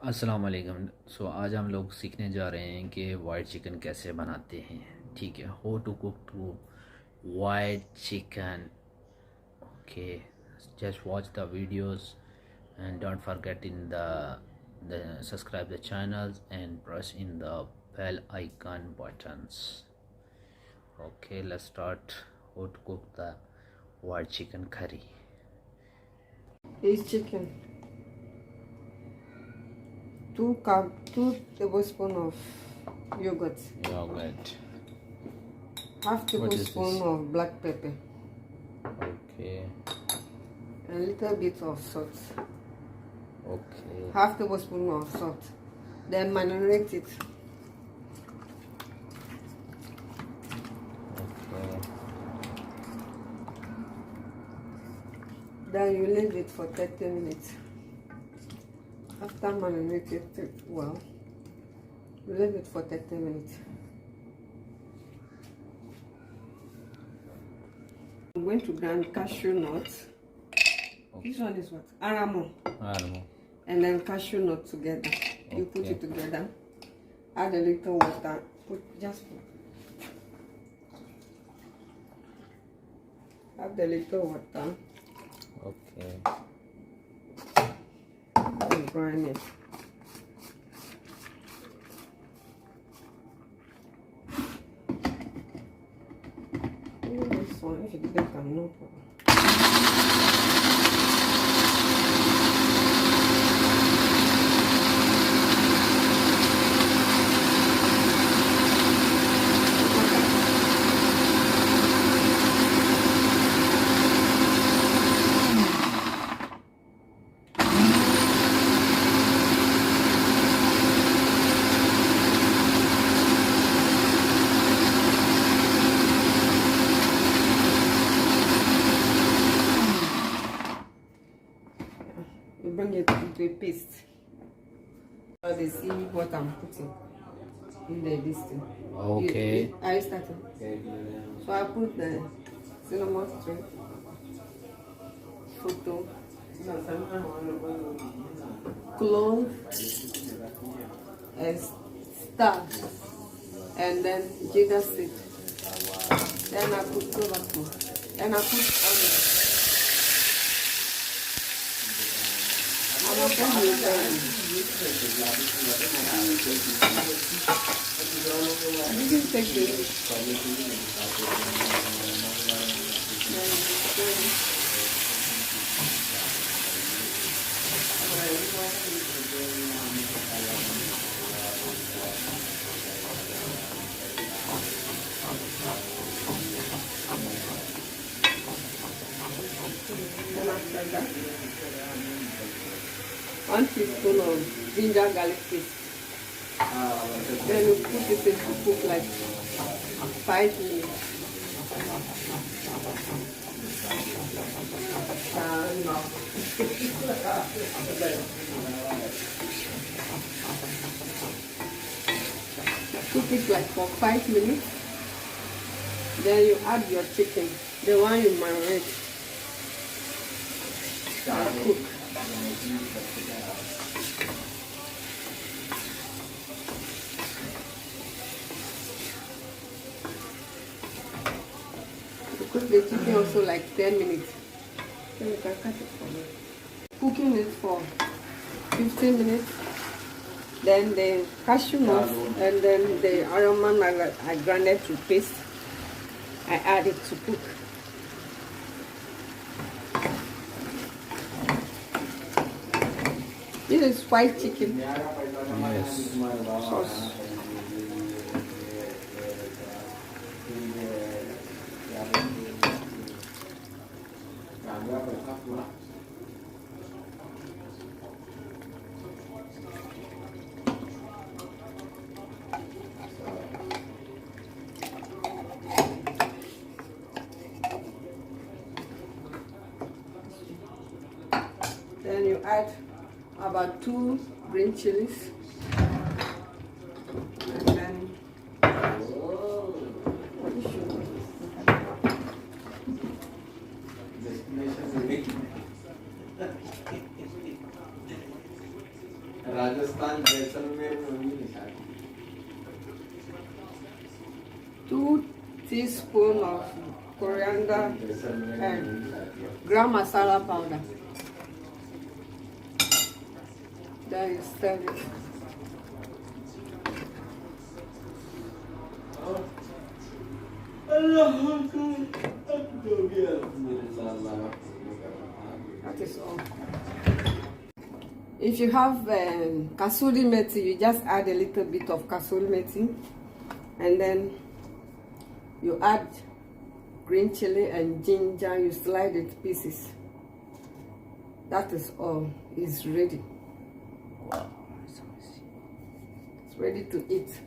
अस्सलाम वालेकुम। आज हम लोग सीखने जा रहे हैं कि वाइट चिकन कैसे बनाते हैं। ठीक है, how to cook two white chicken. Okay, just watch the videos and don't forget in the subscribe the channels and press in the bell icon buttons. Okay, let's start how to cook the white chicken curry. Is chicken, 2 tablespoons of yogurt, half tablespoon of black pepper, Okay. a little bit of salt, Okay. half tablespoon of salt. Then marinate it. Okay. Then you leave it for 30 minutes. After marinating it well, you leave it for 30 minutes. I'm going to grind cashew nuts. Okay. This one is what? Aramo. And then cashew nut together. You put it together. Add a little water. Add a little water. Okay. And grind it. This one, if you didn't come, no problem. You bring it into a paste. So they see what I'm putting in the listing. Okay. Are you starting? So I put the cinnamon stick, photo, clove, and star, and then ginger seed. Then I put tomato. Then I put onion. You can take this. And after that, 1 teaspoon of ginger garlic paste. Then you put it in to cook like 5 minutes. Cook it like for 5 minutes. Then you add your chicken, the one you marinate, and cook. You cook the chicken also like 10 minutes. Then you can cut it for me. Cooking it for 15 minutes. Then the cashew nuts and then the almond I grinded to paste. I add it to cook. This is white chicken. Yes. Sauce. Then you add about 2 green chilies, and then Rajasthan Jaisalmer में नहीं शादी 2 teaspoons of coriander and ground masala powder. Then you stir it. That is all. If you have kasuri methi, you just add a little bit of kasuri methi, and then you add green chili and ginger. You slide it pieces. That is all. It's ready. Wow. It's ready to eat.